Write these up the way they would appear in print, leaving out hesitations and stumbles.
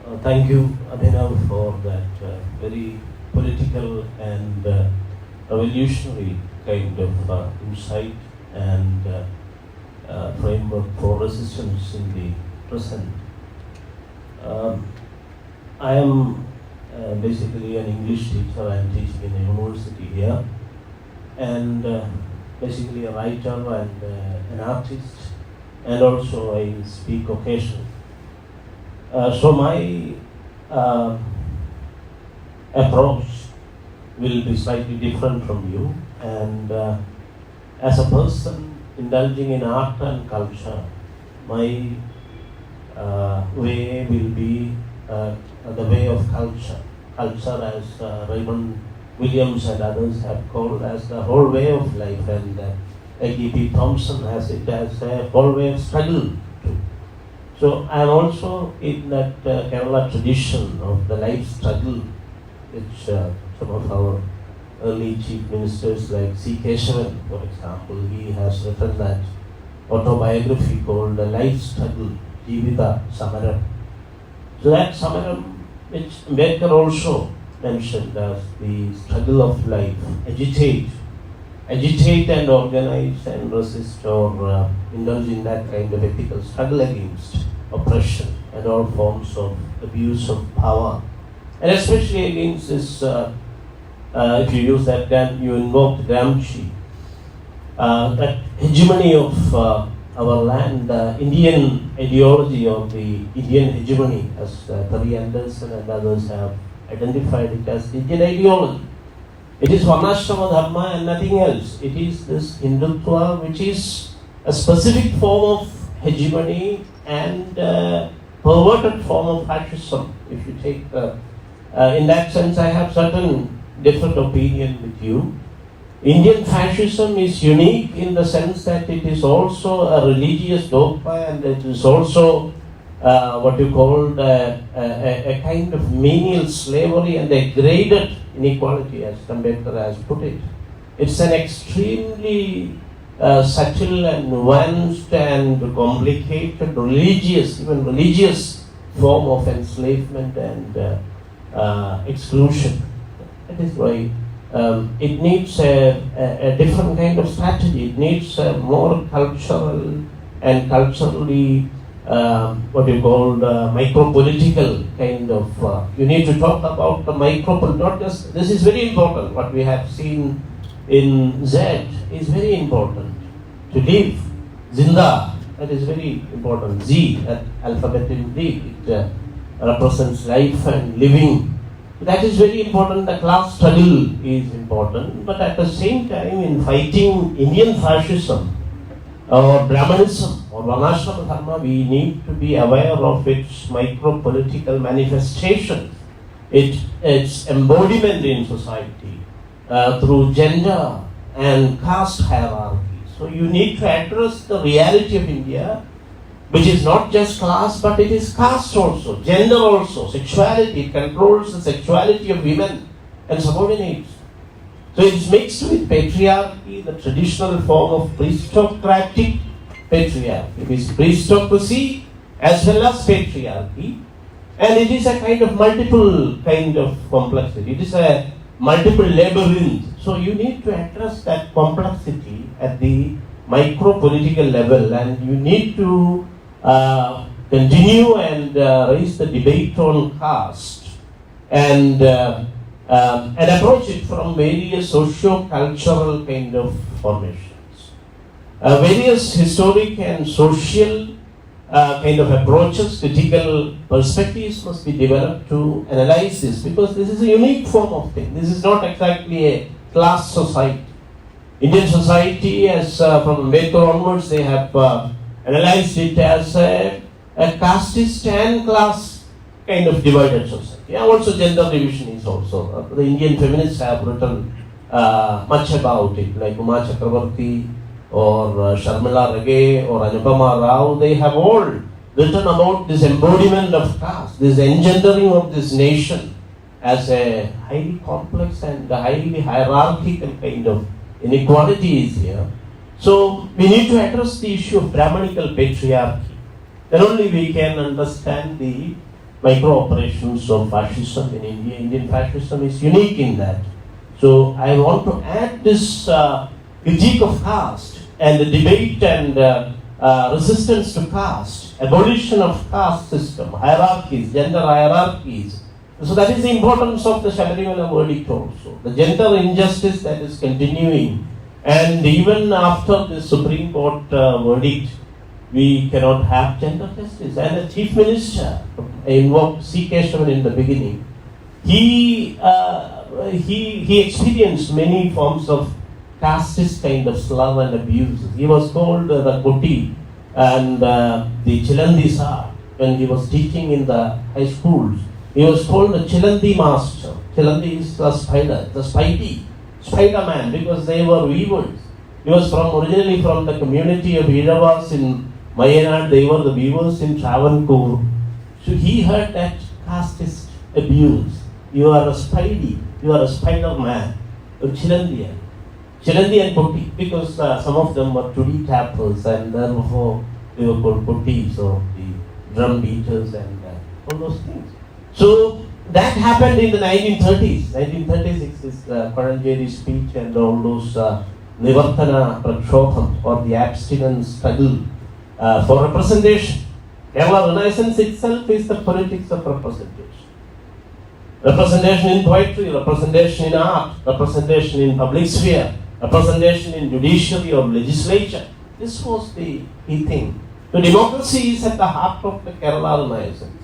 Thank you, Abhinav, for that very political and revolutionary kind of insight and framework for resistance in the present. Um, I am basically an English teacher. I am teaching in a university here, and basically a writer and an artist, and also I speak occasionally. So my approach will be slightly different from you, and as a person indulging in art and culture, my way will be the way of culture. Culture, as Raymond Williams and others have called, as the whole way of life, and A.G.P. Thompson has it as a whole way of struggle too. So I am also in that Kerala tradition of the life struggle, which some of our early chief ministers like C. Keshavan, for example, he has written that autobiography called The Life Struggle, Jivita Samaram. So that Samaram, which Ambedkar also mentioned as the struggle of life, agitate and organize and resist or indulge in that kind of ethical struggle against oppression and all forms of abuse of power. And especially against this, if you use that term, you invoked Gramsci, that hegemony of our land, Indian ideology of the Indian hegemony, as Tari Anderson and others have identified it as the Indian ideology. It is Varnashrama Dharma and nothing else. It is this Hindutva, which is a specific form of hegemony and perverted form of fascism. If you take, in that sense, I have certain different opinion with you. Indian fascism is unique in the sense that it is also a religious dogma, and it is also what you call a kind of menial slavery and a graded inequality, as Ambedkar has put it. It's an extremely subtle and nuanced and complicated even religious form of enslavement and exclusion. That is why it needs a different kind of strategy. It needs a more cultural and culturally what you call micro-political kind of, you need to talk about the not just, this is very important, what we have seen in Z is very important. To live, Zinda, that is very important. Z, that alphabet in Greek, it represents life and living. That is very important. The class struggle is important, but at the same time, in fighting Indian fascism or Brahmanism or Varnashrama Dharma, we need to be aware of its micro-political manifestation, its embodiment in society through gender and caste hierarchy. So you need to address the reality of India, which is not just class, but it is caste also, gender also, sexuality. It controls the sexuality of women and subordinates. So it's mixed with patriarchy, the traditional form of aristocratic patriarchy. It is aristocracy as well as patriarchy, and it is a kind of multiple kind of complexity. It is a multiple labyrinth. So you need to address that complexity at the micro-political level, and you need to continue and raise the debate on caste and approach it from various socio-cultural kind of formations. Various historic and social kind of approaches, critical perspectives must be developed to analyze this, because this is a unique form of thing. This is not exactly a class society. Indian society, as from Ambedkar onwards, they have analyzed it as a casteist and class kind of divided society. Yeah, also gender division is also. The Indian feminists have written much about it, like Uma Chakravarti or Sharmila Rage or Anupama Rao. They have all written about this embodiment of caste, this engendering of this nation as a highly complex and highly hierarchical kind of inequality is here. So we need to address the issue of Brahmanical patriarchy. Then only we can understand the micro operations of fascism in India. Indian fascism is unique in that. So I want to add this critique of caste and the debate and resistance to caste, abolition of caste system, hierarchies, gender hierarchies. So that is the importance of the Shabarimala verdict also. The gender injustice that is continuing, and even after the Supreme Court verdict, we cannot have gender justice. And the Chief Minister, I invoked C. Keshavan in the beginning, he experienced many forms of casteist kind of slur and abuse. He was called the Kochi and the Chilandi Sir when he was teaching in the high schools. He was called the Chilandi Master. Chilandi is the spider, the Spider-Man, because they were weavers. He was originally from the community of Iravas in Mayanad. They were the weavers in Travancore. So he heard that casteist abuse. You are a Spidey, you are a Spider-Man, Chilandi and Kochi, because some of them were Tudi tappers, and therefore they were called Kotis, or the drum beaters and all those things. So that happened in the 1930s. 1936 is Paranjeri's speech and all those Nivartana Prakshopam, or the abstinence struggle for representation. Kerala Renaissance itself is the politics of representation. Representation in poetry, representation in art, representation in public sphere, representation in judiciary or legislature. This was the key thing. So democracy is at the heart of the Kerala Renaissance.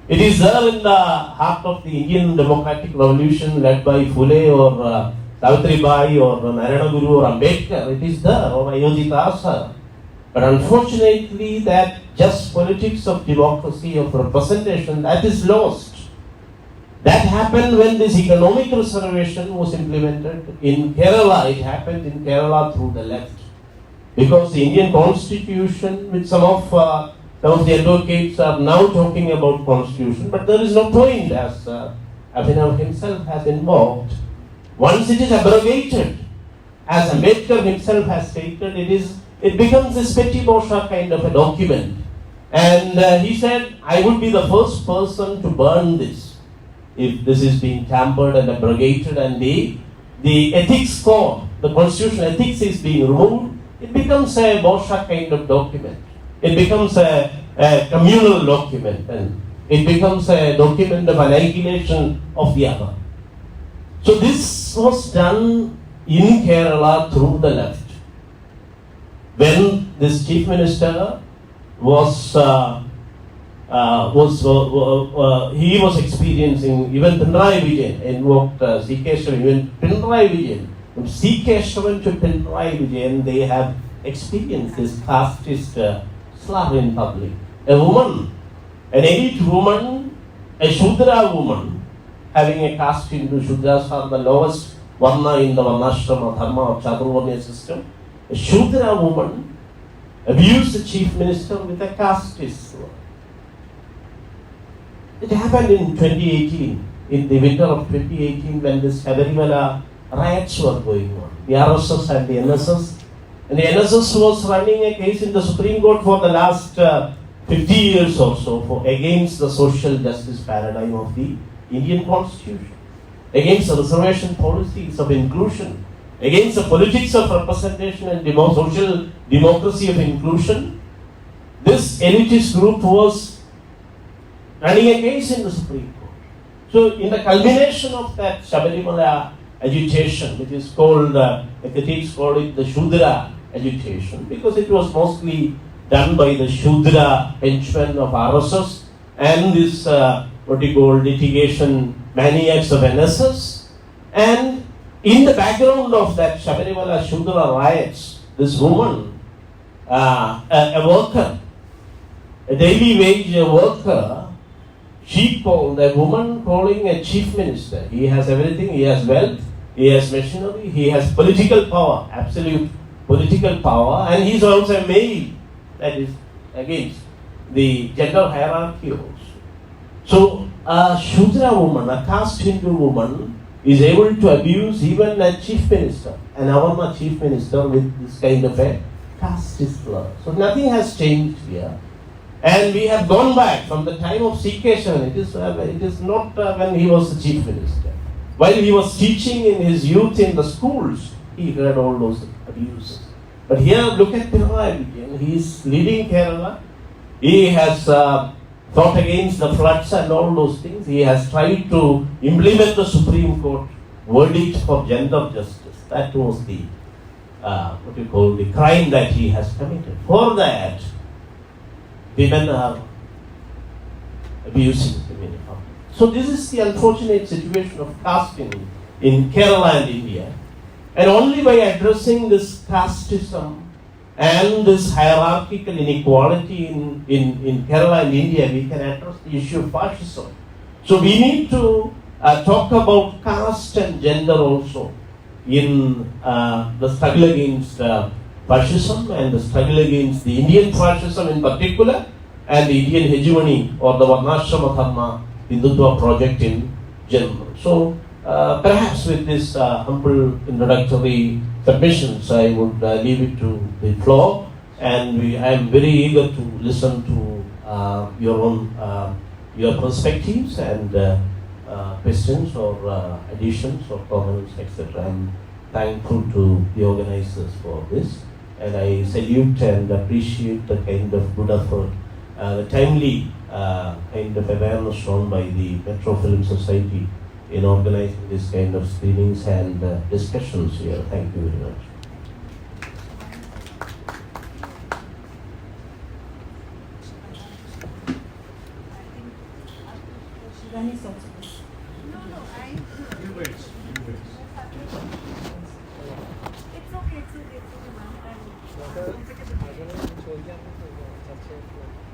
It is there in the heart of the Indian democratic revolution led by Phule or Savitribai or Narayana Guru or Ambedkar. It is there, or Ayodhya Asa. But unfortunately, that just politics of democracy, of representation, that is lost. That happened when this economic reservation was implemented in Kerala. It happened in Kerala through the left. Because the Indian constitution, with some of the advocates are now talking about constitution, but there is no point, as Abhinav himself has invoked. Once it is abrogated, as Ambedkar himself has stated, it becomes this petty bourgeois kind of a document. And he said, I would be the first person to burn this if this is being tampered and abrogated, and the ethics code, the constitutional ethics is being removed. It becomes a bourgeois kind of document. It becomes a communal document, and it becomes a document of annihilation of the other. So this was done in Kerala through the left. When this chief minister was experiencing, even Pinarayi Vijayan invoked C. Keshavan, even Pinarayi Vijayan, from C. Keshavan to Pinarayi Vijayan, they have experienced this casteist slur in public. A woman, an elite woman, a Shudra woman, having a caste Hindu. Shudras are the lowest varna in the Varnashrama Dharma of Chaturvarnya system. A Shudra woman abused the chief minister with a casteist slur. It happened in 2018, in the winter of 2018, when this Shabarimala riots were going on. The RSS and the NSS. And the NSS was running a case in the Supreme Court for the last 50 years or so against the social justice paradigm of the Indian Constitution, against the reservation policies of inclusion, against the politics of representation and social democracy of inclusion. This elitist group was running a case in the Supreme Court. So in the culmination of that Shabarimala agitation, which is called, the critics call it the Shudra agitation, because it was mostly done by the Shudra henchmen of RSS and this litigation maniacs of NSS. And in the background of that Shabarimala Shudra riots, this woman, a worker, a daily wage worker, she called, a woman calling a chief minister. He has everything, he has wealth, he has machinery, he has political power, absolute political power, and he is also a male. That is against the gender hierarchy also. So a Shudra woman, a caste Hindu woman, is able to abuse even a chief minister, an Avarna chief minister, with this kind of a caste slur. So nothing has changed here. And we have gone back from the time of CK7. It is not when he was the chief minister. While he was teaching in his youth in the schools, he heard all those abuses. But here, look at Pinarayi Vijayan. He is leading Kerala. He has fought against the floods and all those things. He has tried to implement the Supreme Court verdict for gender justice. That was the the crime that he has committed. For that, women are abusing women. So this is the unfortunate situation of caste in Kerala and India. And only by addressing this casteism and this hierarchical inequality in Kerala and India, we can address the issue of fascism. So we need to talk about caste and gender also in the struggle against fascism and the struggle against the Indian fascism in particular and the Indian hegemony or the Varnashrama Dharma Hindutva project in general. So perhaps with this humble introductory submissions, I would leave it to the floor, and I am very eager to listen to your own your perspectives and questions or additions or comments, etc. I am thankful to the organizers for this, and I salute and appreciate the kind of good effort, the timely kind of awareness shown by the Metro Film Society in organizing this kind of screenings and discussions here. Thank you very much. It's okay, ma'am.